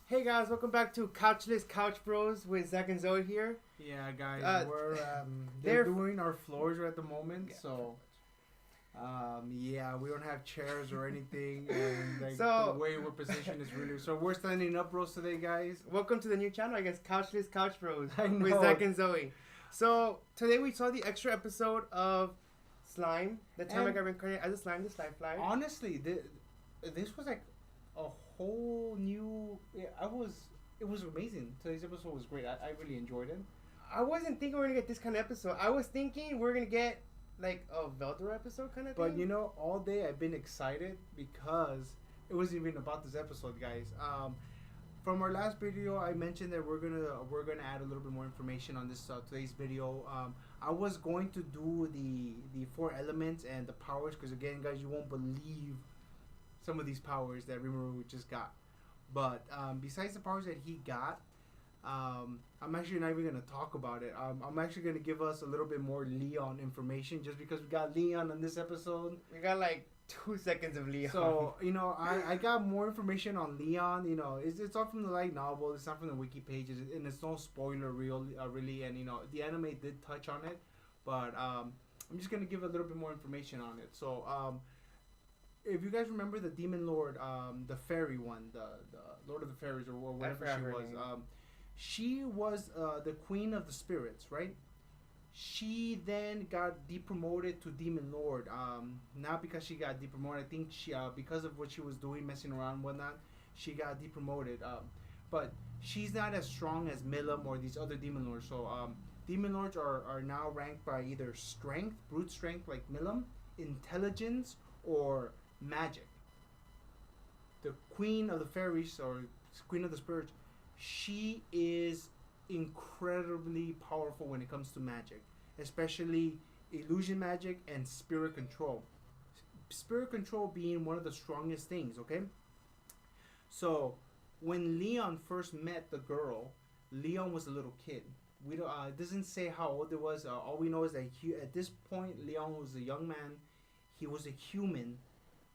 Hey guys, welcome back to Couchless Couch Bros with Zach and Zoe here. Yeah, guys, they're doing our floors right at the moment, so we don't have chairs or anything, and the way we're positioned is really so we're standing up bros today, guys. Welcome to the new channel, I guess, Couchless Couch Bros with Zach and Zoe. So today we saw the extra episode of Slime. The time I got reincarnated as a slime, the slime fly. Honestly, this was like a whole new. It was amazing. Today's episode was great. I really enjoyed it. I wasn't thinking we were gonna get this kind of episode. I was thinking we're gonna get like a Veldor episode kind of thing. But you know, all day I've been excited because it wasn't even about this episode, guys. From our last video, I mentioned that we're gonna add a little bit more information on this today's video. I was going to do the 4 elements and the powers because again, guys, you won't believe some of these powers that Rimuru just got. But besides the powers that he got, I'm actually not even going to talk about it. I'm actually going to give us a little bit more Leon information just because we got Leon on this episode. We got like 2 seconds of Leon. So, you know, I got more information on Leon. You know, it's all from the light novel. It's not from the wiki pages. And it's no spoiler really. And, you know, the anime did touch on it. But I'm just going to give a little bit more information on it. So, if you guys remember the Demon Lord, the fairy one, the Lord of the Fairies or whatever she was the Queen of the Spirits, right? She then got depromoted to Demon Lord. Not because she got depromoted. I think she because of what she was doing, messing around and whatnot, she got depromoted. But she's not as strong as Milim or these other Demon Lords. So Demon Lords are now ranked by either strength, brute strength like Milim, intelligence, or magic. The Queen of the Fairies or Queen of the Spirits, she is incredibly powerful when it comes to magic, especially illusion magic and spirit control. Spirit control being one of the strongest things, okay? So when Leon first met the girl, Leon was a little kid. We don't. It doesn't say how old it was. All we know is that at this point, Leon was a young man. He was a human.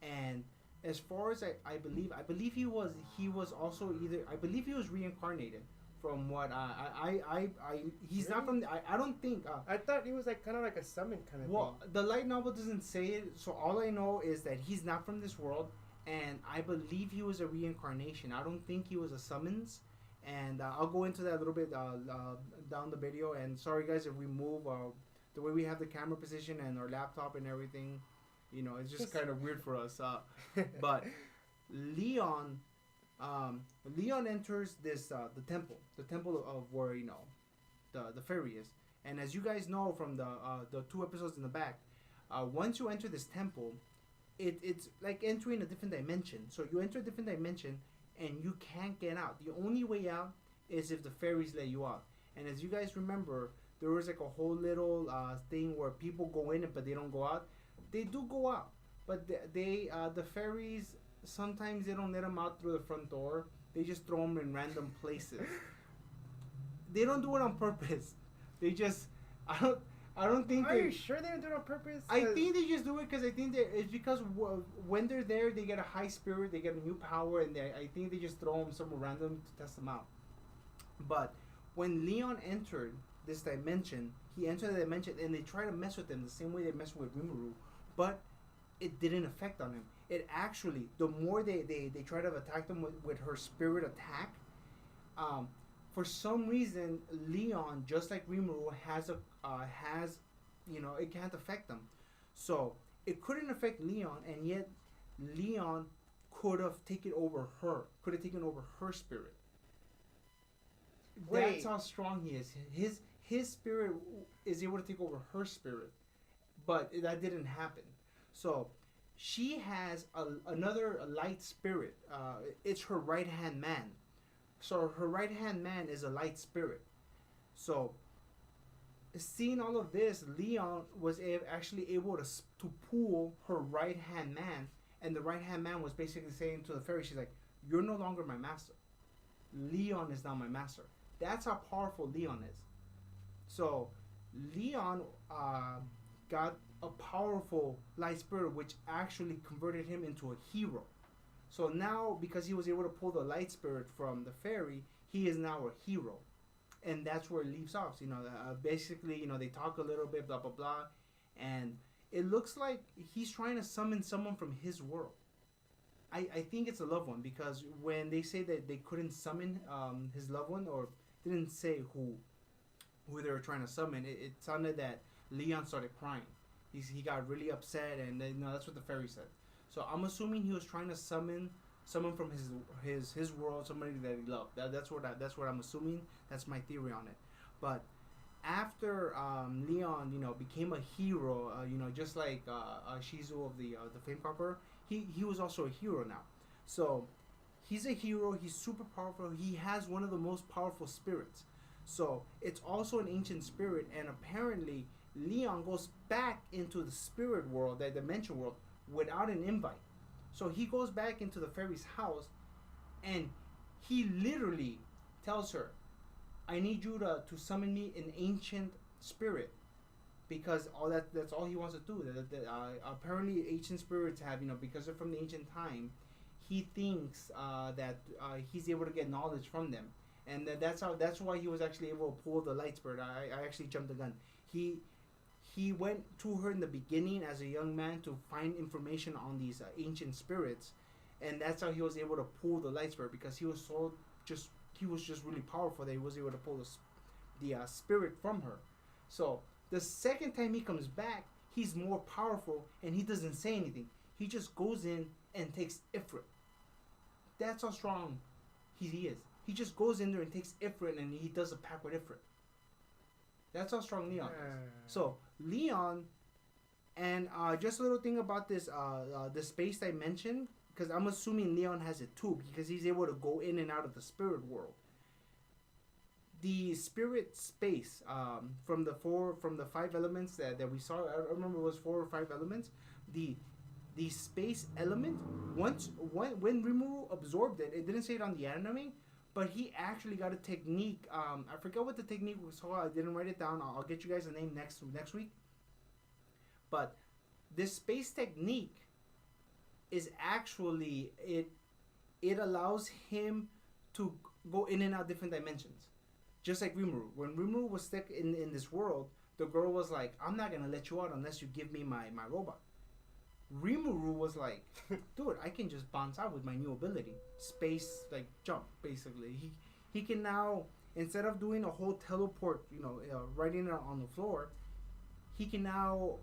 And as far as I believe he was also either, I believe he was reincarnated from what he's really? Not from I don't think I thought he was like kind of like a summon kind of thing. The light novel doesn't say it, so all I know is that he's not from this world, and I believe he was a reincarnation. I don't think he was a summons, and I'll go into that a little bit down the video. And sorry guys if we move the way we have the camera position and our laptop and everything. You know, it's just kind of weird for us. But Leon enters this the temple of where, you know, the fairy is. And as you guys know from the 2 episodes in the back, once you enter this temple, it's like entering a different dimension. So you enter a different dimension and you can't get out. The only way out is if the fairies let you out. And as you guys remember, there was like a whole little thing where people go in but they don't go out. They do go out, but the fairies, sometimes they don't let them out through the front door. They just throw them in random places. They don't do it on purpose. They just, I don't think. Are you sure they don't do it on purpose? I think they just do it because I think it's because when they're there, they get a high spirit, they get a new power, and I think they just throw them somewhere random to test them out. But when Leon entered this dimension, he entered the dimension, and they try to mess with him the same way they mess with Rimuru. But it didn't affect on him. It actually, the more they try to attack them with her spirit attack, for some reason, Leon, just like Rimuru, has you know, it can't affect them. So it couldn't affect Leon, and yet Leon could have taken over her spirit. Wait. That's how strong he is. His spirit is able to take over her spirit. But that didn't happen. So she has another light spirit. It's her right-hand man. So her right-hand man is a light spirit. So seeing all of this, Leon was actually able to pull her right-hand man. And the right-hand man was basically saying to the fairy, she's like, you're no longer my master. Leon is now my master. That's how powerful Leon is. So Leon got a powerful light spirit which actually converted him into a hero. So now, because he was able to pull the light spirit from the fairy, he is now a hero. And that's where it leaves off. Basically, they talk a little bit, blah, blah, blah. And it looks like he's trying to summon someone from his world. I think it's a loved one, because when they say that they couldn't summon his loved one, or didn't say who they were trying to summon, it sounded that Leon started crying. He got really upset, and that's what the fairy said. So I'm assuming he was trying to summon someone from his world, somebody that he loved. That's what I'm assuming. That's my theory on it. But after Leon, became a hero, just like Shizu of the Flame Conqueror, he was also a hero now. So he's a hero. He's super powerful. He has one of the most powerful spirits. So it's also an ancient spirit, and apparently Leon goes back into the spirit world, that dimension world, without an invite. So he goes back into the fairy's house, and he literally tells her, I need you to summon me an ancient spirit, because that's all he wants to do. Apparently ancient spirits have, because they're from the ancient time, he thinks that he's able to get knowledge from them. And that's why he was actually able to pull the light spirit. I actually jumped the gun. He went to her in the beginning as a young man to find information on these ancient spirits, and that's how he was able to pull the light spirit, because he was just really powerful that he was able to pull the spirit from her. So the second time he comes back, he's more powerful, and he doesn't say anything. He just goes in and takes Ifrit. That's how strong he is. He just goes in there and takes Ifrit, and he does a pack with Ifrit. That's how strong Leon is. So Leon, and just a little thing about this, the space I mentioned, because I'm assuming Leon has it too, because he's able to go in and out of the spirit world. The spirit space, from the 5 elements that we saw, I remember it was 4 or 5 elements. The space element, when Rimuru absorbed it, it didn't say it on the anime, but he actually got a technique. I forgot what the technique was called. I didn't write it down. I'll get you guys the name next week. But this space technique is actually, it allows him to go in and out different dimensions. Just like Rimuru. When Rimuru was stuck in this world, the girl was like, I'm not going to let you out unless you give me my robot. Rimuru was like, dude, I can just bounce out with my new ability. Space, like, jump, basically. He can now, instead of doing a whole teleport, writing it on the floor, he can now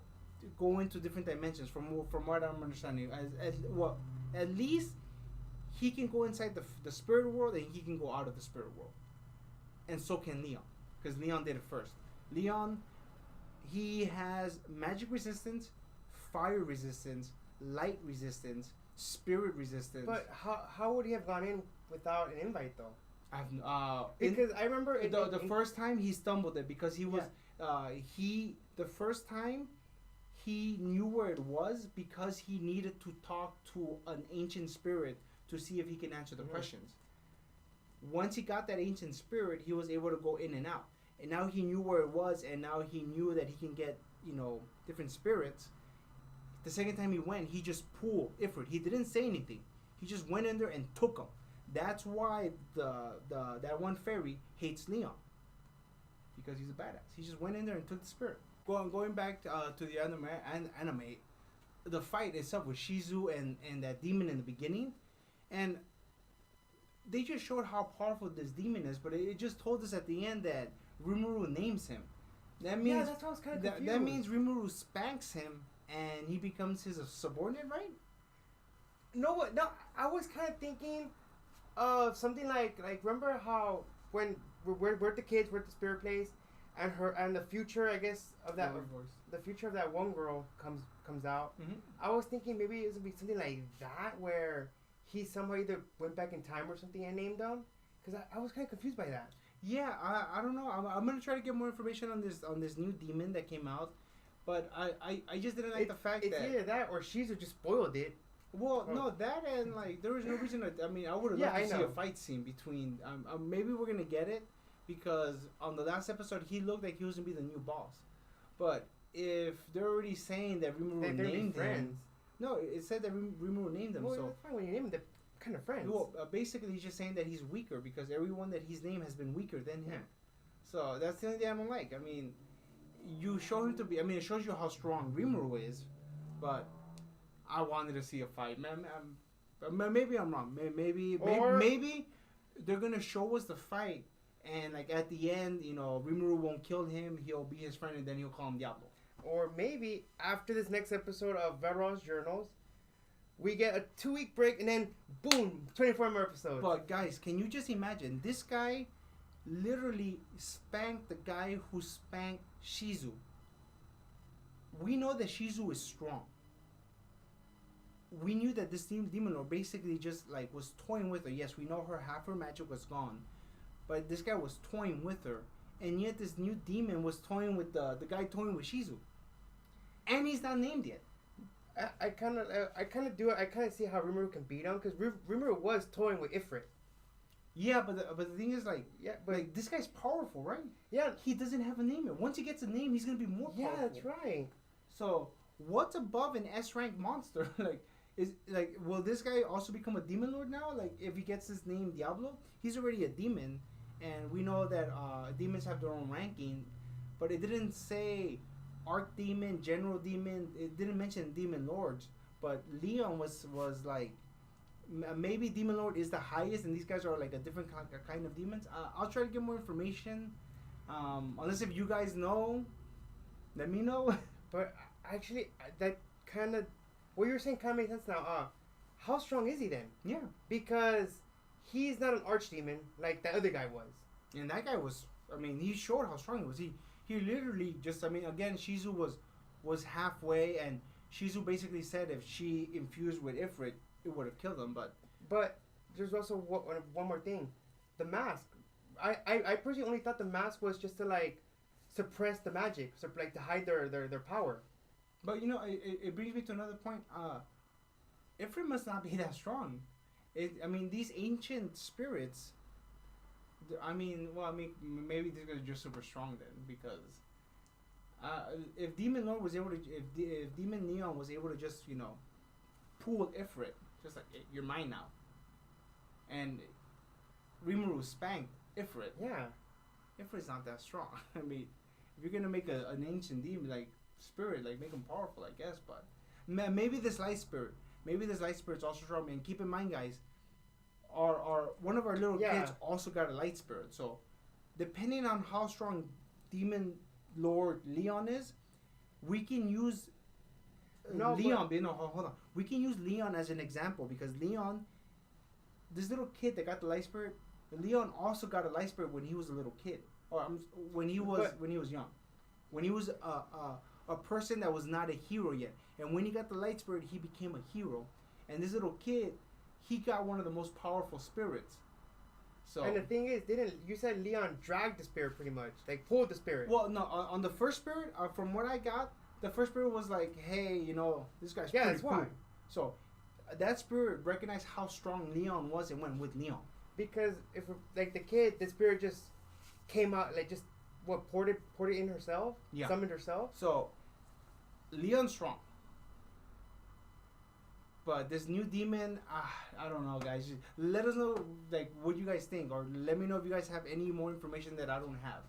go into different dimensions, from what I'm understanding. At least he can go inside the spirit world, and he can go out of the spirit world. And so can Leon, because Leon did it first. Leon, he has magic resistance, fire resistance, light resistance, spirit resistance. But how would he have gone in without an invite though? Because I remember the first time he stumbled it, because he was the first time he knew where it was, because he needed to talk to an ancient spirit to see if he can answer the questions. Once he got that ancient spirit, he was able to go in and out, and now he knew where it was, and now he knew that he can get different spirits. The second time he went, he just pulled Ifrit. He didn't say anything. He just went in there and took him. That's why that one fairy hates Leon, because he's a badass. He just went in there and took the spirit. Going back to the anime, the fight itself with Shizu and that demon in the beginning, and they just showed how powerful this demon is, but it just told us at the end that Rimuru names him. That means that's why I was kind of confused. That means Rimuru spanks him, and he becomes his subordinate, right? No, I was kind of thinking of something like remember how when we're at the kids, we're at the spirit place, and the future, I guess, of that the future of that one girl comes out. Mm-hmm. I was thinking maybe it would be something like that, where he somehow either went back in time or something and named them, because I was kind of confused by that. Yeah, I don't know. I'm gonna try to get more information on this new demon that came out. But I just didn't like the fact it's that... It's either that or Shizu just spoiled it. Well, no, that and, there was no reason to... I mean, I would have loved to see a fight scene between... maybe we're going to get it, because on the last episode, he looked like he was going to be the new boss. But if they're already saying that Rimuru named him... No, it said that Rimuru named him, well, that's fine when you name him. kind of friends. Well, basically, he's just saying that he's weaker because everyone that he's named has been weaker than him. So that's the only thing I don't like. I mean, you show him to be. I mean, it shows you how strong Rimuru is, but I wanted to see a fight. Man, maybe I'm wrong. Maybe they're gonna show us the fight, and like at the end, you know, Rimuru won't kill him. He'll be his friend, and then he'll call him Diablo. Or maybe after this next episode of Veteran's Journals, we get a 2-week break, and then boom, 24 more episodes. But guys, can you just imagine? This guy literally spanked the guy who spanked Shizu. We know that Shizu is strong. We knew that this demon lord basically just like was toying with her. Yes, we know half her magic was gone, but this guy was toying with her, and yet this new demon was toying with the guy toying with Shizu, and he's not named yet. I kind of see how Rimuru can beat him because Rimuru was toying with Ifrit. Yeah, but the thing is like like this guy's powerful, right? Yeah, he doesn't have a name yet. Once he gets a name, he's gonna be more powerful. Yeah, that's right. So what's above an S rank monster? Will this guy also become a demon lord now? Like if he gets his name Diablo, he's already a demon, and we know that demons have their own ranking, but it didn't say Archdemon, General Demon. It didn't mention Demon Lords, but Leon was like maybe Demon Lord is the highest, and these guys are like a different kind of demons. I'll try to get more information. Unless if you guys know, let me know. But actually, that kind of what you're saying kind of makes sense now. How strong is he then? Yeah, because he's not an archdemon like the other guy was. And that guy was. I mean, he showed how strong he was. He literally just. I mean, again, Shizu was halfway, and Shizu basically said if she infused with Ifrit, it would have killed him. But there's also one more thing, the mask. I personally only thought the mask was just to like suppress the magic, so like to hide their power. But you know, it brings me to another point. Ifrit must not be that strong. I mean, these ancient spirits. Maybe these guys are just super strong then, because if Demon Lord was able to, if Demon Neon was able to just pull Ifrit, just like you're mine now, and Rimuru spanked Ifrit. Yeah, Ifrit's not that strong. I mean, if you're gonna make an ancient demon like spirit, like make him powerful, I guess. But maybe this light spirit's also strong. And keep in mind, guys. Our one of our little kids also got a light spirit. So, depending on how strong Demon Lord Leon is, we can use hold on. We can use Leon as an example because Leon, this little kid that got the light spirit, Leon also got a light spirit when he was a little kid, or when he was young, when he was a person that was not a hero yet, and when he got the light spirit, he became a hero, and this little kid. He got one of the most powerful spirits. So and the thing is, you said Leon dragged the spirit pretty much, like pulled the spirit. Well, no, on the first spirit, from what I got, the first spirit was like, hey, this guy's pretty cool. Why. So that spirit recognized how strong Leon was and went with Leon. Because if like the kid, the spirit just came out like just poured it in herself, summoned herself. So Leon's strong. But this new demon, I don't know, guys. Just let us know, like, what you guys think, or let me know if you guys have any more information that I don't have.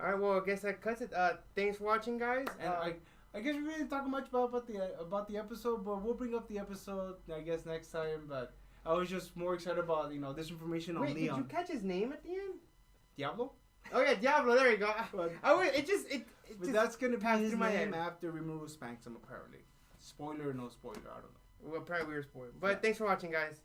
All right, well, I guess that cuts it. Thanks for watching, guys. And I guess we didn't talk much about the episode, but we'll bring up the episode, I guess, next time. But I was just more excited about this information on Leon. Did you catch his name at the end? Diablo. Oh yeah, Diablo. There you go. But that's gonna be his name after Rimuru spanks him, apparently. Spoiler or no spoiler, I don't know. Well, probably we were spoiled. But thanks for watching, guys.